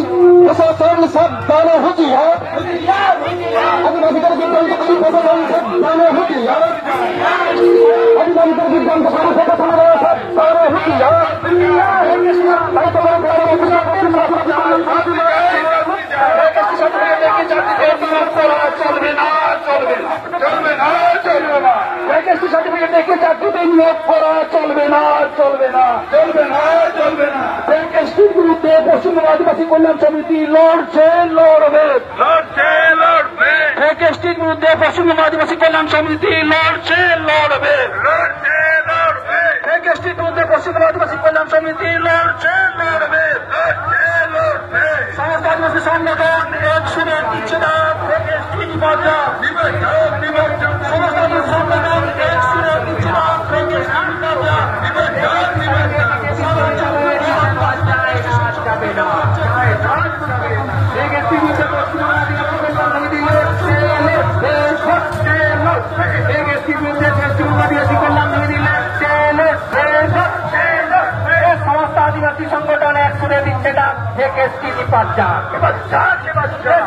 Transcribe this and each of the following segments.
প্রশাসন সাবধানে হুঁশিয়ার, আদিবাসীদের বিভ্রান্তকারী প্রশাসন সাবধানে হুঁশিয়ার, আদিবাসীদের বিভ্রান্তকারী প্রশাসনের সাবধানে হুঁশিয়ার। তাই তো চলবে না, চলবে না, চলবে না, চলবে না। ভ্যাকেন্সি সার্টিফিকেট দেখে চাকরিতে নিয়োগ করা চলবে না, চলবে না, চলবে না, চলবে না। ভ্যাকেন্সির বিরুদ্ধে পশ্চিমবঙ্গ আদিবাসী কল্যাণ সমিতি লড়ছে, লড়বে, লড়ছে, লড়বে। ভ্যাকেন্সির বিরুদ্ধে পশ্চিমবঙ্গ আদিবাসী কল্যাণ সমিতি লড়ছে, লড়বে, লড়ছে, লড়বে। ভ্যাকেন্সির বিরুদ্ধে পশ্চিমবঙ্গ আদিবাসী কল্যাণ সমিতি লড়ছে, লড়বে, লড়ছে, লড়বে। সমস্ত আদিবাসী সংগঠন এক সুরে দিচ্ছে না ভ্যাকেন্সি নির্বাচন, নির্বাচন, নির্বাচন। সমস্ত আদিবাসী সংগঠন এক সুরে দিচ্ছে না ভ্যাকেন্সি নির্বাচন, নির্বাচন, নির্বাচন। সমস্ত আদিবাসী সংগঠন এক সুরে দিচ্ছে না ভ্যাকেন্সি নির্বাচন,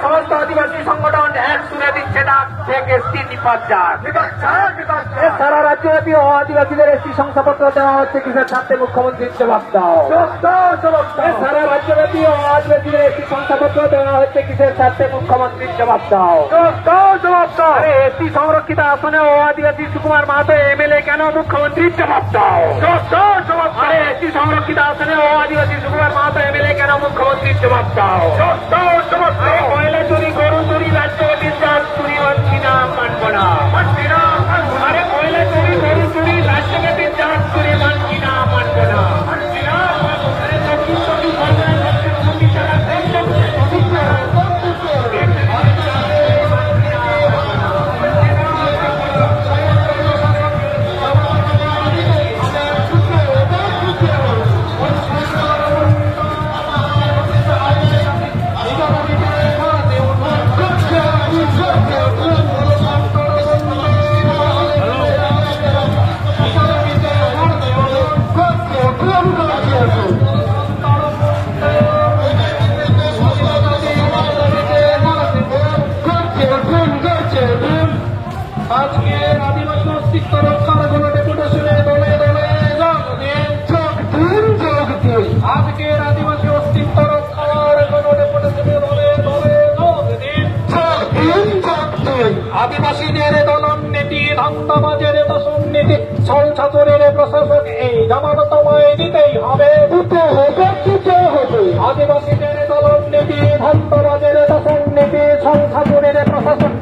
সমস্ত আদিবাসী সংগঠন এক সুরে দিচ্ছে না ভ্যাকেন্সি নির্বাচন। সারা রাজ্যব্যাপী আদিবাসীদের এসটি শংসাপত্র দেওয়া হচ্ছে কিসের স্বার্থে? মুখ্যমন্ত্রীর জবাব দাও। সারা রাজ্যব্যাপী আদিবাসীদের এসটি শংসাপত্র দেওয়া হচ্ছে কিসের স্বার্থে? মুখ্যমন্ত্রীর জবাব দাও। জবাব দাও। এসটি সংরক্ষিত আসনে আদিবাসী সুকুমার মাহাতো এমএলএ কেন? মুখ্যমন্ত্রীর জবাব দাও। জবাব দাও। এসটি সংরক্ষিত আসনে আদিবাসী সুকুমার মাহাতো এমএলএ কেন? মুখ্যমন্ত্রীর জবাব দাও। জবাব দাও। কয়লা চুরি, গরু চুরি, রাজ্যব্যাপী চাঁদ চুরি মানছি না, মানব না, মানছি না। আরে কয়লা চুরি, গরু চুরি, রাজ্যব্যাপী চাঁদ চুরি মানছি না, মানব না, মানছি না। আজকের আদিবাসী অস্তিত্ব রক্ষার কোনো ডেপুটেশনে দলে দলে যোগ দিন, যোগ দিন, যোগ দিন। আজকের আদিবাসী অস্তিত্ব রক্ষার কোনো ডেপুটেশনে দলে দলে যোগ দিন, যোগ দিন, যোগ দিন। আদিবাসীদের দলনীতি, ধান্দাবাজের দশনীতি, ছল ছাত্রের প্রশাসক এই জবাব তোমায় দিতেই হবে, দিতে হবে, দিতে হবে। আদিবাসীদের দলনীতি, ধান্দাবাজের দশনীতি, ছল ছাত্রের প্রশাসক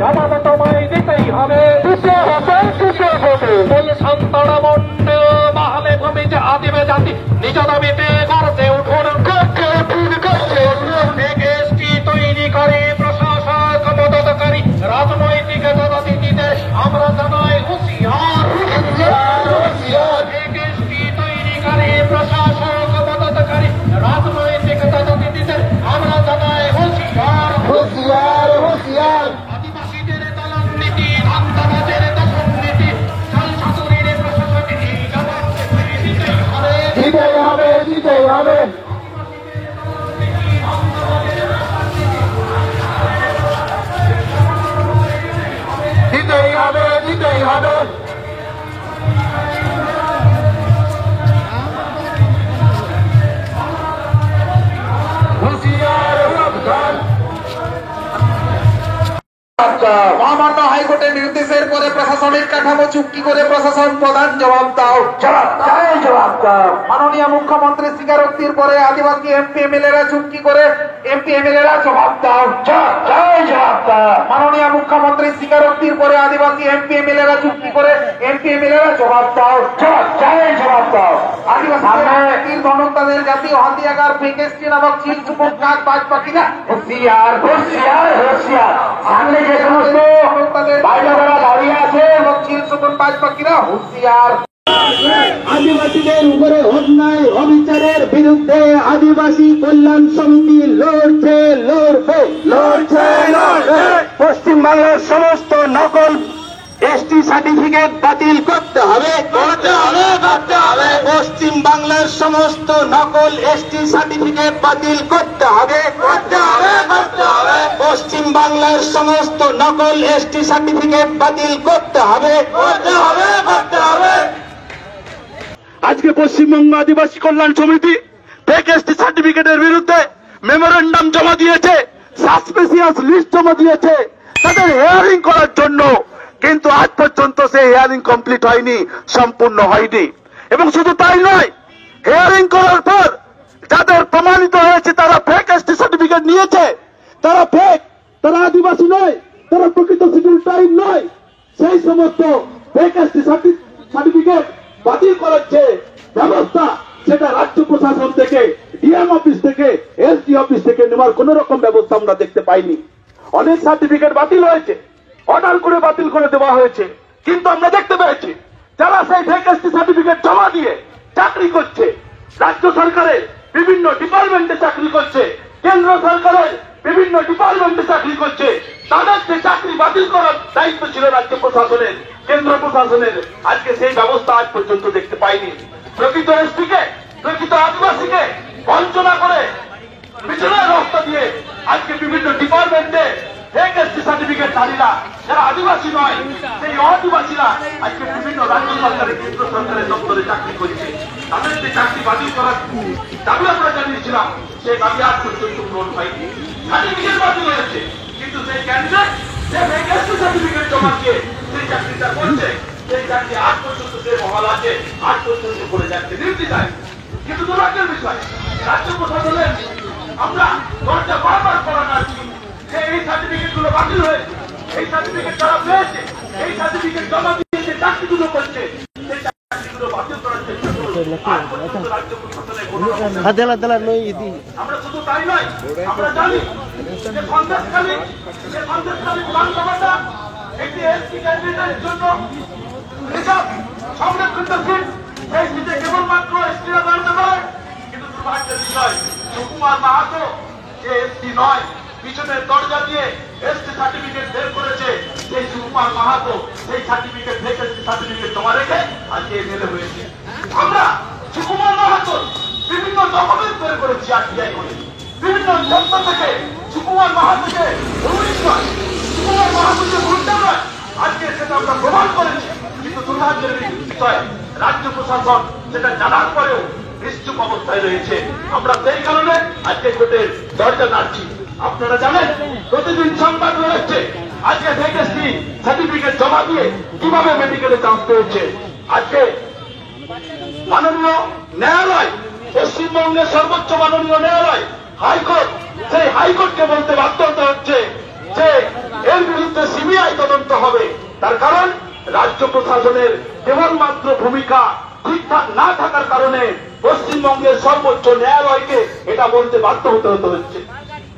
জবাব তোমায় দিতেই হবে, দিতে হবে, দিতে হবে। ওই সন্তানা মন্ড বাহালে ভূমি যে আদিবে জাতি নিজ দাবিতে গর্জে উঠুন, গর্জে উঠুন, গর্জে উঠুন। এসটি তৈরি করে প্রশাসক মদতকারী রাজনৈতিক রাজনীতিতে আমরা জানাই হুঁশিয়ার, হুঁশিয়ার, হুঁশিয়ার। এসটি তৈরি করে প্রশাসক মদতকারী রাজনৈতিক রাজনীতিতে আমরা জানাই হুঁশিয়ার, হুঁশিয়ার, হুঁশিয়ার। দিতেই হবে, দিতেই হবে। দিতেই হবে, দিতেই হবে। হুঁশিয়ার, সাবধান। মহামান্য হাইকোর্টের নির্দেশের পরে প্রশাসনিক কাঠামো চুক্তি করে প্রশাসন প্রধান জবাব দাও, জবাব দাও, জবাব দাও। মাননীয় মুখ্যমন্ত্রী স্বীকারোক্তির পরে আদিবাসী এমপি এমএলএরা চুক্তি করে এমপি এমএলএরা জবাব দাও, জবাব দাও, জবাব দাও। মাননীয় মুখ্যমন্ত্রী স্বীকারোক্তির পরে আদিবাসী এমপি এমএলএরা চুক্তি করে এমপি এমএলএরা জবাব দাও, জবাব দাও, জবাব দাও। আদিবাসী গণতাদের জাতীয় হাতিয়াকার ভ্যাকেন্সি নামক চিল চুপুক কাক বাজ পাখিরা হুঁশিয়ার, হুঁশিয়ার, হুঁশিয়ার। সামনে যে সমস্ত বাইরেরা দাঁড়িয়ে আছে এবং চিল চুপুক বাজ পাখিরা হুঁশিয়ার। আদিবাসীদের উপরে অন্যায় অবিচারের বিরুদ্ধে আদিবাসী কল্যাণ সমিতি লড়ছে, লড়বে, লড়ছে, লড়বে। পশ্চিমবাংলার সমস্ত নকল এসটি সার্টিফিকেট বাতিল করতে হবে, করতে হবে, করতে হবে। পশ্চিম বাংলার সমস্ত নকল এসটি সার্টিফিকেট বাতিল করতে হবে। পশ্চিম বাংলার সমস্ত নকল এসটি সার্টিফিকেট বাতিল করতে হবে। আজকে পশ্চিমবঙ্গ আদিবাসী কল্যাণ সমিতি ফেক এসটি সার্টিফিকেটের বিরুদ্ধে মেমোরেন্ডাম জমা দিয়েছে, সাসপেসিয়াস লিস্ট জমা দিয়েছে তাদের হিয়ারিং করার জন্য, কিন্তু আজ পর্যন্ত সেই হিয়ারিং কমপ্লিট হয়নি, সম্পূর্ণ হয়নি। এবং শুধু তাই নয়, হিয়ারিং করার পর যাদের প্রমাণিত হয়েছে তারা ফেক এসটি সার্টিফিকেট নিয়েছে, তারা ফেক, তারা আদিবাসী নয়, তারা প্রকৃত শিডিউল ট্রাইব নয়, সেই সমস্ত ফেক এসটি সার্টিফিকেট বাতিল করার যে ব্যবস্থা সেটা রাজ্য প্রশাসন থেকে, ডিএম অফিস থেকে, এসডি অফিস থেকে নেওয়ার কোন রকম ব্যবস্থা আমরা দেখতে পাইনি। অনেক সার্টিফিকেট বাতিল হয়েছে, অর্ডার করে বাতিল করে দেওয়া হয়েছে, কিন্তু আমরা দেখতে পেয়েছি যারা সেই ফেক এসটি সার্টিফিকেট জমা দিয়ে চাকরি করছে, রাজ্য সরকারের বিভিন্ন ডিপার্টমেন্টে চাকরি করছে, কেন্দ্র সরকারের বিভিন্ন ডিপার্টমেন্টে চাকরি করছে, তাদের যে চাকরি বাতিল করার দায়িত্ব ছিল রাজ্য প্রশাসনের, কেন্দ্র প্রশাসনের, আজকে সেই ব্যবস্থা আজ পর্যন্ত দেখতে পাইনি। প্রকৃত এসটিকে, প্রকৃত আদিবাসীকে বঞ্চনা করে পিছনের রাস্তা দিয়ে আজকে বিভিন্ন ডিপার্টমেন্টে ফেক এসটি সার্টিফিকেটধারীরা যারা আদিবাসী নয়, সেই আদিবাসীরা আজকে বিভিন্ন রাজ্য সরকারের, কেন্দ্র সরকারের দপ্তরে চাকরি করছে। তাদের যে চাকরি বাতিল করার দাবি আমরা জানিয়েছিলাম, সেই দাবি আজ পর্যন্ত পূরণ হয়নি। সার্টিফিকেট বাতিল হয়েছে, কিন্তু সেই ক্যান্ডিডেট যে ফেক এসটি সার্টিফিকেট জমা দিয়ে সেই চাকরিটা করছে, সেই চাকরি আজ পর্যন্ত যে বহাল আছে, আজ পর্যন্ত করে যাচ্ছে নির্দ্বিধায়। কিন্তু দুর্ভাগ্যের বিষয়, রাজ্য প্রশাসনের আমরা দরজা বারবার করানো আছি যে এই সার্টিফিকেট গুলো বাতিল হয়েছে, এই সার্টিফিকেট যারা পেয়েছে, এই সার্টিফিকেট জমা দিয়ে যে চাকরিগুলো করছে, সেই চাকরিগুলো বাতিল করার চেষ্টা করছে। আজ পর্যন্ত রাজ্য প্রশাসনের কোনো আমরা শুধু তাই নয়, আমরা জানি যে সন্দেশখালী বিধানসভাটা একটি এসটি ক্যান্ডিডেটের জন্য রিজার্ভ সংরক্ষিত সিট, সেই সিটে কেবলমাত্র এসটিরা দাঁড়াতে পারে। কিন্তু দুর্ভাগ্যের বিষয়, সুকুমার মাহাতো যে এসটি নয়, পিছনের দরজা দিয়ে এসটি সার্টিফিকেট বের করেছে, সেই সুকুমার মাহাতো সেই সার্টিফিকেট থেকে সার্টিফিকেট জমা রেখে আজকে এমএলএ হয়েছে। আমরা সুকুমার মাহাতো বিভিন্ন ডকুমেন্ট বের করেছি আরটিআই করে, বিভিন্ন যন্ত্র থেকে সুকুমার মাহাতোকে পুলিশ নয়, সুকুমার মাহাতোকে গুন্ডা নয়, আজকে সেটা আমরা প্রমাণ করেছি। কিন্তু দুর্ভাগ্যের বিষয়, রাজ্য প্রশাসন সেটা জানার পরেও নিশ্চুপ অবস্থায় রয়েছে। আমরা সেই কারণে আজকে কোর্টের দরজা নাড়ছি। আপনারা জানেন প্রতিদিন সংবাদ রয়েছে আজকে ফেক এসটি সার্টিফিকেট জমা দিয়ে কিভাবে মেডিকেলে চান্স পেয়েছে। আজকে মাননীয় ন্যায়ালয়, পশ্চিমবঙ্গের সর্বোচ্চ মাননীয় ন্যায়ালয় হাইকোর্ট, সেই হাইকোর্টকে বলতে বাধ্য হতে হচ্ছে যে এর বিরুদ্ধে সিবিআই তদন্ত হবে। তার কারণ রাজ্য প্রশাসনের কেবলমাত্র ভূমিকা ঠিকঠাক না থাকার কারণে পশ্চিমবঙ্গের সর্বোচ্চ ন্যায়ালয়কে এটা বলতে বাধ্য হতে হচ্ছে।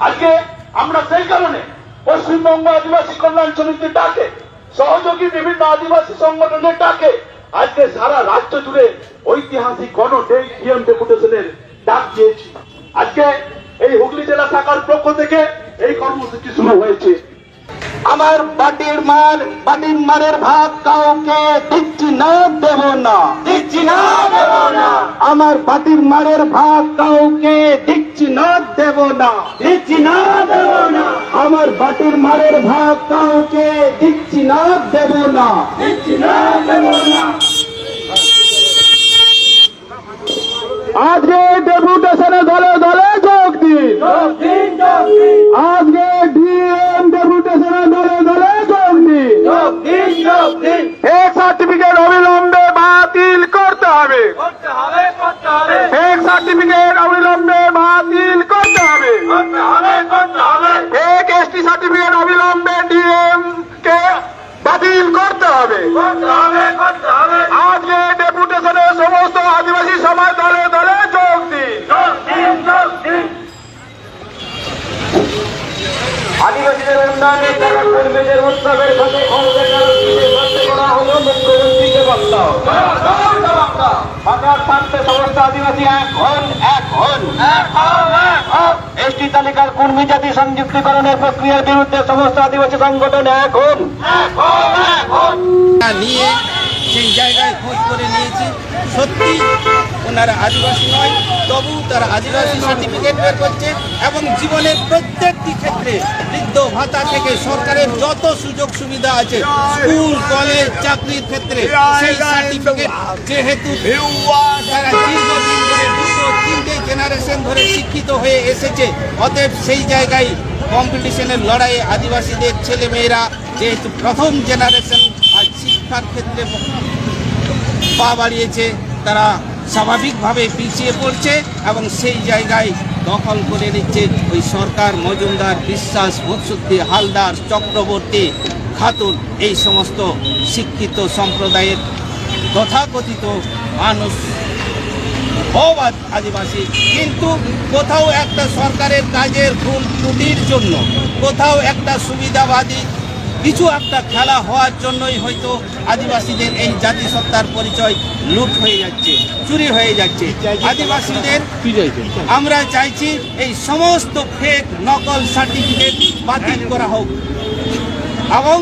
আজকে আমরা সেই কারণে পশ্চিমবঙ্গ আদিবাসী কল্যাণ সমিতির ডাকে, সহযোগী বিভিন্ন আদিবাসী সংগঠনের ডাকে আজকে সারা রাজ্য জুড়ে ঐতিহাসিক ডিএম ডেপুটেশনের ডাক দিয়েছি। আজকে এই হুগলি জেলা শাখার পক্ষ থেকে এই কর্মসূচি শুরু হয়েছে। আমার বাটির মারের ভাগ কাউকে দিচ্ছি না, দেব না, দিচ্ছি না, দেব না। আমার বাটির মারের ভাগ কাউকে দিচ্ছি না, দেব না, দিচ্ছি না, দেব না। আমার বাটির মারের ভাগ কাউকে দিচ্ছি না, দেব না, দিচ্ছি না, দেব না। আজকে ডেপুটেশনে দলে দলে যোগ দিন, আজকে ডিএম ডেপুটেশনে দলে দলে যোগ দিন। এক সার্টিফিকেট অবিলম্বে বাতিল করতে হবে, এক সার্টিফিকেট অবিলম্বে বাতিল করতে হবে, এক এসটি সার্টিফিকেট অবিলম্বে ডিএম কে বাতিল করতে হবে। আজকে ডেপুটেশনে সমস্ত আদিবাসী সমাজ দলে দলে যোগ দিন। আদিবাসীদের উন্নয়নে যারা কর্মীদের উৎসবের সাথে করা হলো মুখ্যমন্ত্রীকে বক্তব্য সরকার স্বার্থে সমস্ত আদিবাসী এক হন, এক হন। এসটি তালিকার কর্মী জাতি সংযুক্তিকরণের প্রক্রিয়ার বিরুদ্ধে সমস্ত আদিবাসী সংগঠন এক হন। নিয়ে সেই জায়গায় খোঁজ করে নিয়েছি, সত্যি ওনারা আদিবাসী নয়, তবু তারা আদিবাসী সার্টিফিকেট বের করছে এবং জীবনের প্রত্যেকটি ক্ষেত্রে বৃদ্ধ ভাতা থেকে সরকারের যত সুযোগ সুবিধা আছে, স্কুল কলেজ চাকরির ক্ষেত্রে সেই সার্টিফিকেট যেহেতু তারা দীর্ঘদিন ধরে 2-3টে জেনারেশন ধরে শিক্ষিত হয়ে এসেছে, অতএব সেই জায়গায় কম্পিটিশনের লড়াইয়ে আদিবাসীদের ছেলেমেয়েরা যেহেতু প্রথম জেনারেশন আজ শিক্ষার ক্ষেত্রে পা বাড়িয়েছে, তারা স্বাভাবিকভাবে পিছিয়ে পড়ছে এবং সেই জায়গায় দখল করে নিচ্ছে ওই সরকার, মজুমদার, বিশ্বাস, মধুসূদন, হালদার, চক্রবর্তী, খাতুন, এই সমস্ত শিক্ষিত সম্প্রদায়ের তথাকথিত মানুষ অবাধ আদিবাসী। কিন্তু কোথাও একটা সরকারের কাজের ভুল ত্রুটির জন্য, কোথাও একটা সুবিধাবাদী কিছু একটা খেলা হওয়ার জন্যই হয়তো আদিবাসীদের এই জাতিসত্তার পরিচয় লুট হয়ে যাচ্ছে, চুরি হয়ে যাচ্ছে। আদিবাসীদের আমরা চাইছি এই সমস্ত ফেক নকল সার্টিফিকেট বাতিল করা হোক এবং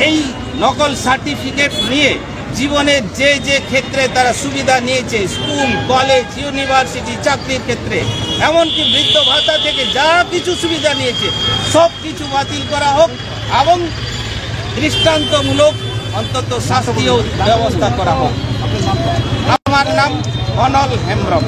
এই নকল সার্টিফিকেট নিয়ে জীবনের যে যে ক্ষেত্রে তারা সুবিধা নিয়েছে, স্কুল কলেজ ইউনিভার্সিটি চাকরির ক্ষেত্রে, এমনকি বৃদ্ধ ভাতা থেকে যা কিছু সুবিধা নিয়েছে সব কিছু বাতিল করা হোক এবং দৃষ্টান্তমূলক অন্তত শাস্তিও ব্যবস্থা করা হোক। আমার নাম অনল হেমব্রম।